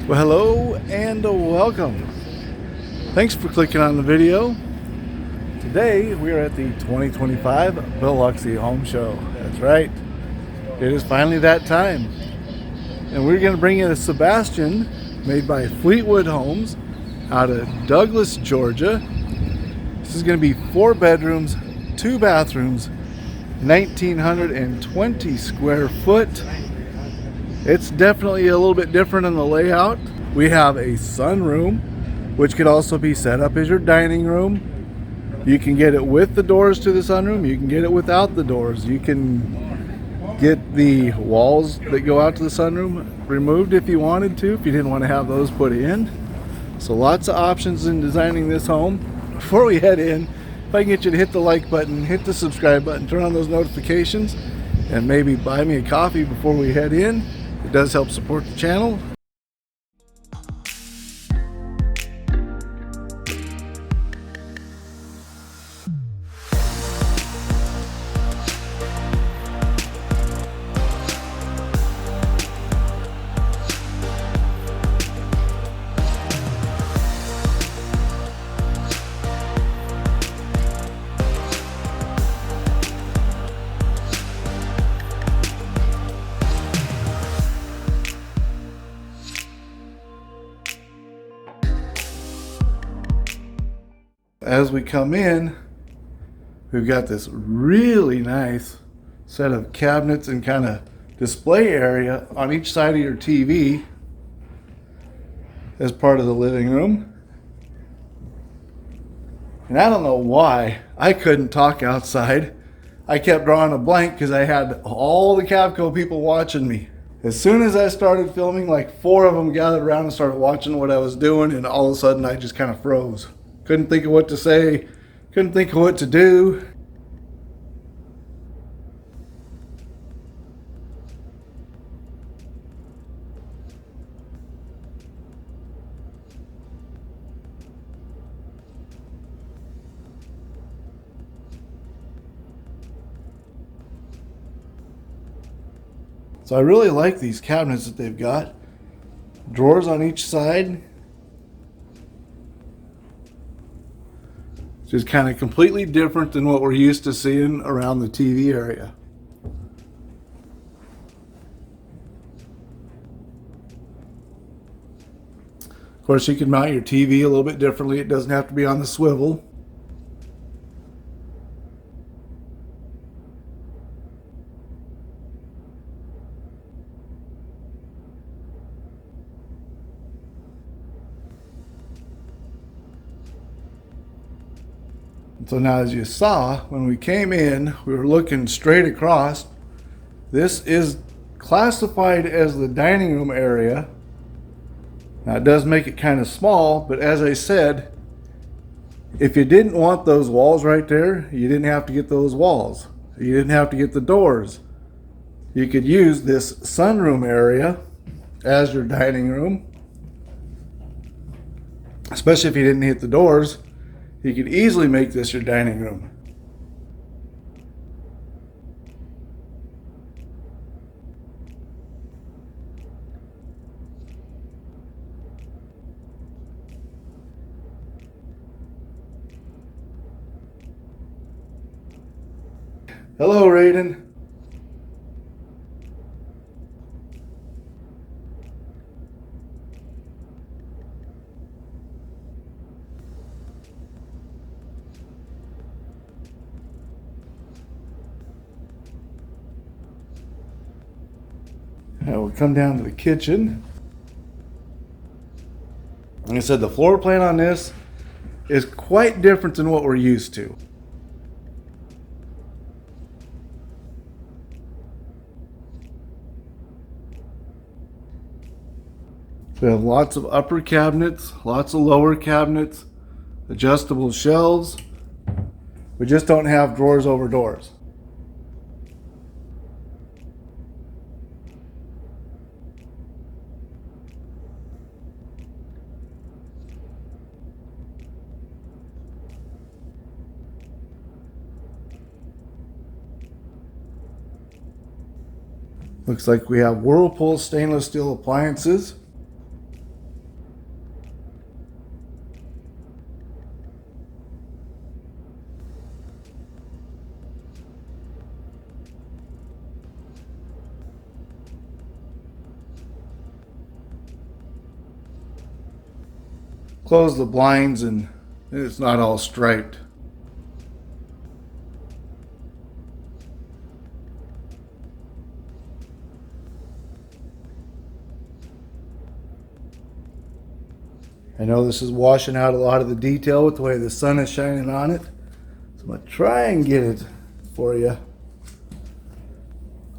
Well, hello and welcome. Thanks for clicking on the video. Today we are at the 2025 Biloxi Home Show. That's right. It is finally that time. And we're going to bring in a Sebastian made by Fleetwood Homes out of Douglas, Georgia. This is going to be 4 bedrooms, 2 bathrooms, 1,920 square foot. It's definitely a little bit different in the layout. We have a sunroom, which could also be set up as your dining room. You can get it with the doors to the sunroom. You can get it without the doors. You can get the walls that go out to the sunroom removed if you wanted to, if you didn't want to have those put in. So lots of options in designing this home. Before we head in, if I can get you to hit the like button, hit the subscribe button, turn on those notifications, and maybe buy me a coffee before we head in. It does help support the channel. As we come in, we've got this really nice set of cabinets and kind of display area on each side of your TV as part of the living room. And I don't know why I couldn't talk outside. I kept drawing a blank because I had all the Cavco people watching me. As soon as I started filming, like 4 of them gathered around and started watching what I was doing, and all of a sudden I just kind of froze. Couldn't think of what to say, couldn't think of what to do. So I really like these cabinets that they've got. Drawers on each side. Just kind of completely different than what we're used to seeing around the TV area. Of course, you can mount your TV a little bit differently. It doesn't have to be on the swivel. So now, as you saw, when we came in, we were looking straight across. This is classified as the dining room area. Now, it does make it kind of small, but as I said, if you didn't want those walls right there, you didn't have to get those walls. You didn't have to get the doors. You could use this sunroom area as your dining room, especially if you didn't hit the doors. You could easily make this your dining room. Hello, Raiden. Now we'll come down to the kitchen. Like I said, the floor plan on this is quite different than what we're used to. We have lots of upper cabinets, lots of lower cabinets, adjustable shelves. We just don't have drawers over doors. Looks like we have Whirlpool stainless steel appliances. close the blinds and it's not all striped. I know this is washing out a lot of the detail with the way the sun is shining on it. So I'm going to try and get it for you.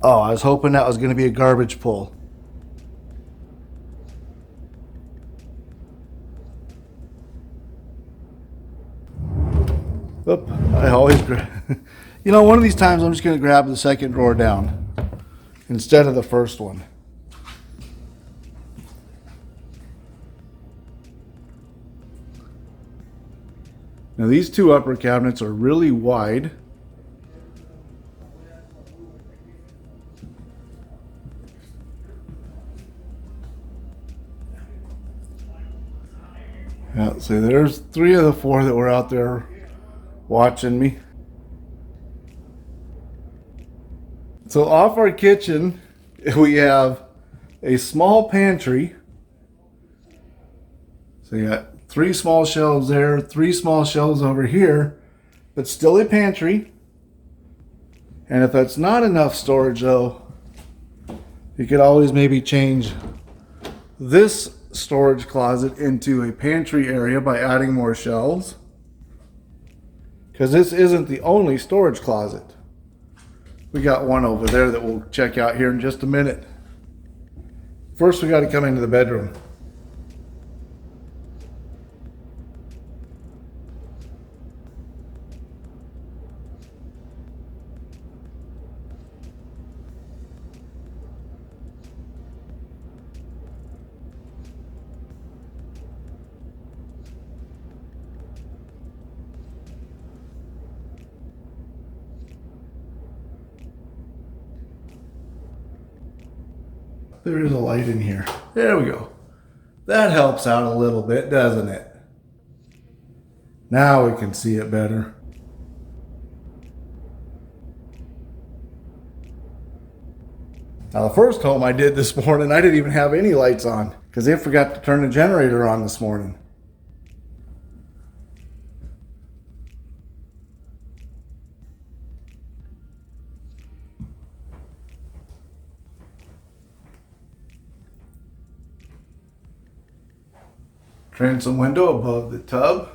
Oh, I was hoping that was going to be a garbage pull. Oop, I always you know, one of these times I'm just going to grab the second drawer down instead of the first one. Now these two upper cabinets are really wide. Yeah, so there's 3 of the 4 that were out there watching me. So off our kitchen, we have a small pantry. So you got 3 small shelves there, 3 small shelves over here, but still a pantry. And if that's not enough storage though, you could always maybe change this storage closet into a pantry area by adding more shelves. Because this isn't the only storage closet. We got one over there that we'll check out here in just a minute. First we got to come into the bedroom. There is a light in here. There we go. That helps out a little bit, doesn't it? Now we can see it better. Now the first home I did this morning, I didn't even have any lights on because they forgot to turn the generator on this morning. Transom window above the tub.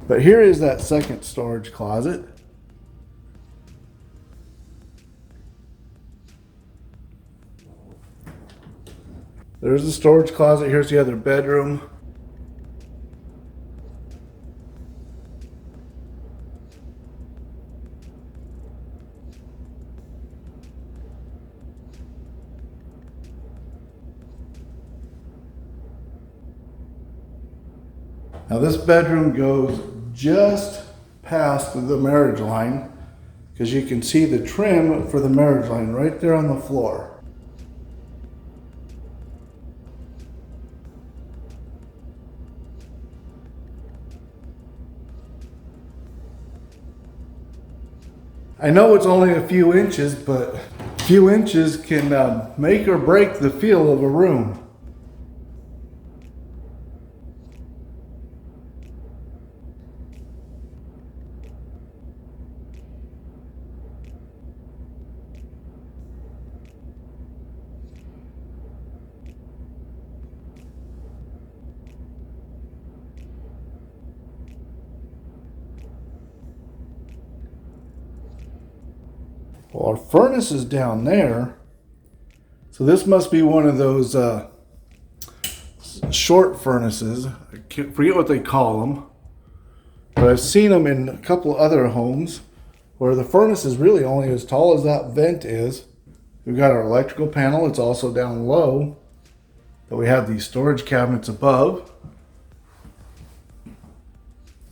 But here is that second storage closet. There's the storage closet. Here's the other bedroom. Now this bedroom goes just past the marriage line because you can see the trim for the marriage line right there on the floor. I know it's only a few inches, but a few inches can make or break the feel of a room. Well, our furnace is down there, so this must be one of those short furnaces. I forget what they call them, but I've seen them in a couple of other homes where the furnace is really only as tall as that vent is. We've got our electrical panel. It's also down low, but we have these storage cabinets above.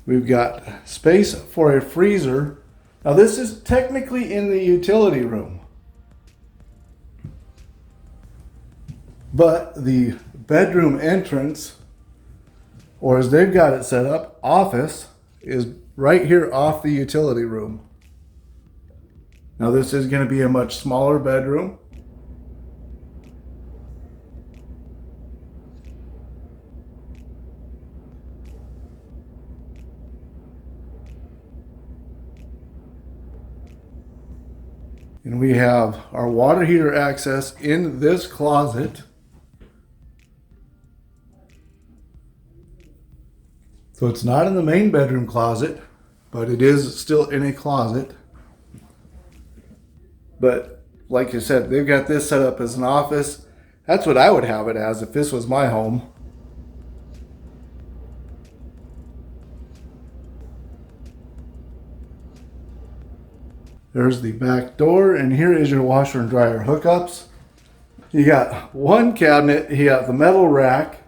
We've got space for a freezer. Now this is technically in the utility room, but the bedroom entrance or as they've got it set up, office is right here off the utility room. Now this is going to be a much smaller bedroom. And we have our water heater access in this closet. So it's not in the main bedroom closet, but it is still in a closet. But like I said, they've got this set up as an office. That's what I would have it as if this was my home. There's the back door, and here is your washer and dryer hookups. You got one cabinet, you got the metal rack,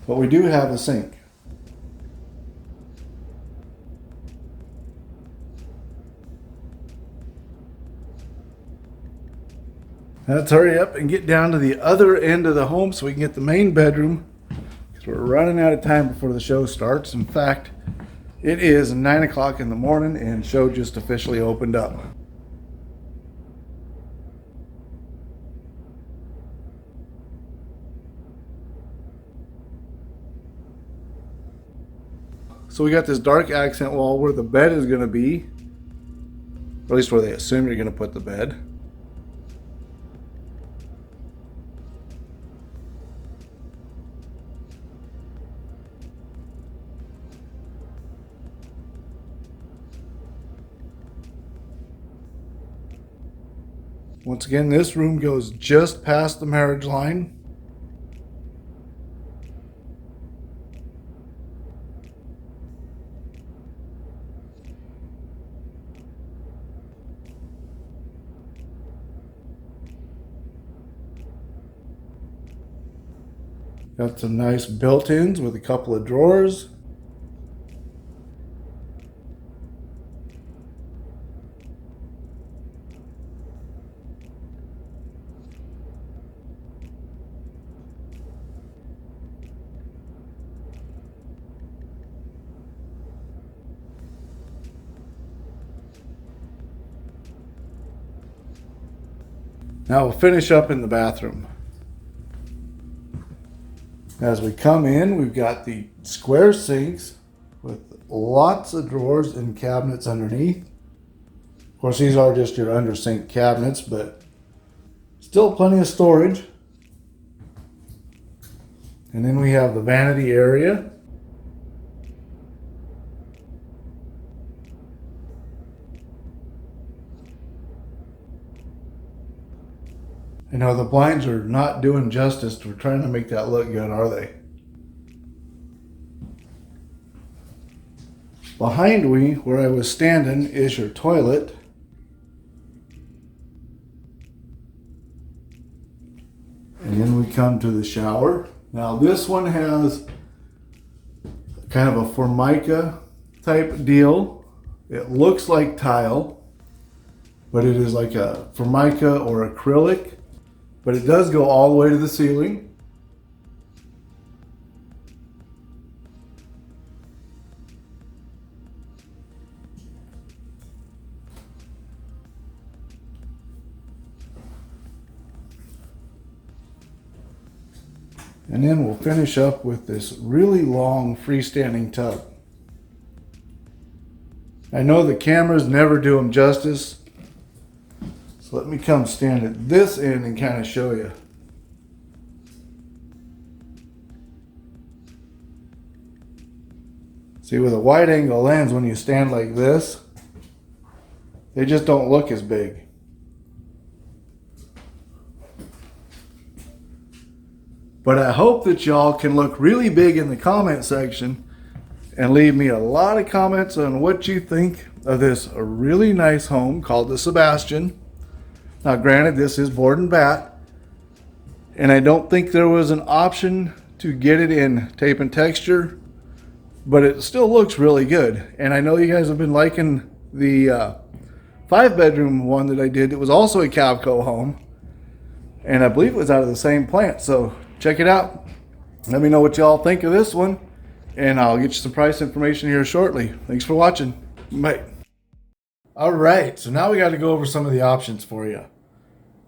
but we do have a sink. Let's hurry up and get down to the other end of the home so we can get the main bedroom, because we're running out of time before the show starts. In fact, it is 9 o'clock in the morning and show just officially opened up. So we got this dark accent wall where the bed is going to be, or at least where they assume you're going to put the bed. Once again, this room goes just past the marriage line. Got some nice built-ins with a couple of drawers. Now we'll finish up in the bathroom. As we come in, we've got the square sinks with lots of drawers and cabinets underneath. Of course, these are just your under sink cabinets, but still plenty of storage. And then we have the vanity area. You know, the blinds are not doing justice to trying to make that look good, are they? Behind me, where I was standing, is your toilet. And then we come to the shower. Now this one has kind of a Formica type deal. It looks like tile, but it is like a Formica or acrylic. But it does go all the way to the ceiling. And then we'll finish up with this really long freestanding tub. I know the cameras never do them justice. So let me come stand at this end and kind of show you. See, with a wide angle lens, when you stand like this, they just don't look as big. But I hope that y'all can look really big in the comment section and leave me a lot of comments on what you think of this really nice home called the Sebastian. Now granted, this is board and bat, and I don't think there was an option to get it in tape and texture, but it still looks really good. And I know you guys have been liking the 5-bedroom one that I did. It was also a Cavco home, and I believe it was out of the same plant. So check it out. Let me know what y'all think of this one, and I'll get you some price information here shortly. Thanks for watching. Bye. All right, so now we got to go over some of the options for you.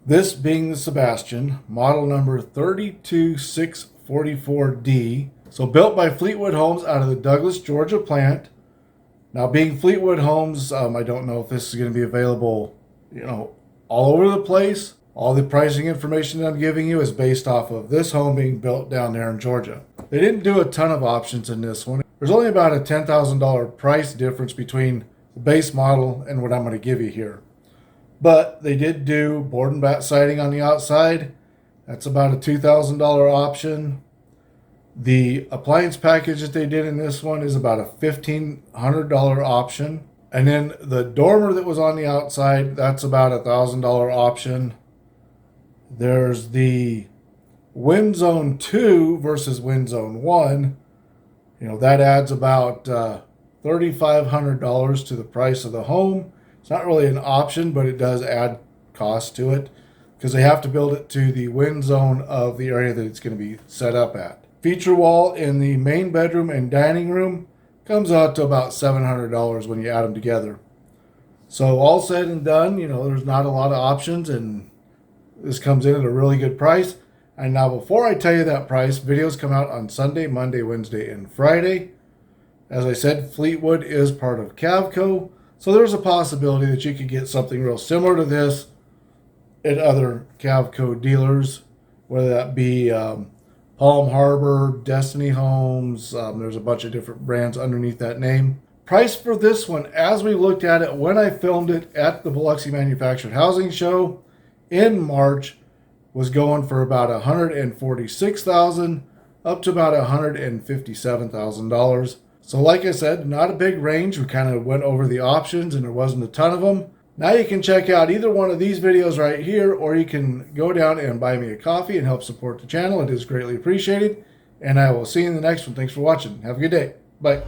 This being the Sebastian, model number 32644D. So built by Fleetwood Homes out of the Douglas, Georgia plant. Now being Fleetwood Homes, I don't know if this is going to be available, all over the place. All the pricing information that I'm giving you is based off of this home being built down there in Georgia. They didn't do a ton of options in this one. There's only about a $10,000 price difference between the base model and what I'm going to give you here. But they did do board and bat siding on the outside. That's about a $2,000 option. The appliance package that they did in this one is about a $1,500 option. And then the dormer that was on the outside, that's about a $1,000 option. There's the Wind Zone 2 versus Wind Zone 1. That adds about $3,500 to the price of the home. It's not really an option, but it does add cost to it because they have to build it to the wind zone of the area that it's going to be set up at. Feature wall in the main bedroom and dining room comes out to about $700 when you add them together. So all said and done, there's not a lot of options, and this comes in at a really good price. And now before I tell you that price, videos come out on Sunday, Monday, Wednesday, and Friday. As I said, Fleetwood is part of Cavco, so there's a possibility that you could get something real similar to this at other Cavco dealers, whether that be Palm Harbor, Destiny Homes. There's a bunch of different brands underneath that name. Price for this one, as we looked at it when I filmed it at the Biloxi Manufactured Housing Show in March, was going for about $146,000 up to about $157,000. So like I said, not a big range. We kind of went over the options and there wasn't a ton of them. Now you can check out either one of these videos right here, or you can go down and buy me a coffee and help support the channel. It is greatly appreciated. And I will see you in the next one. Thanks for watching. Have a good day. Bye.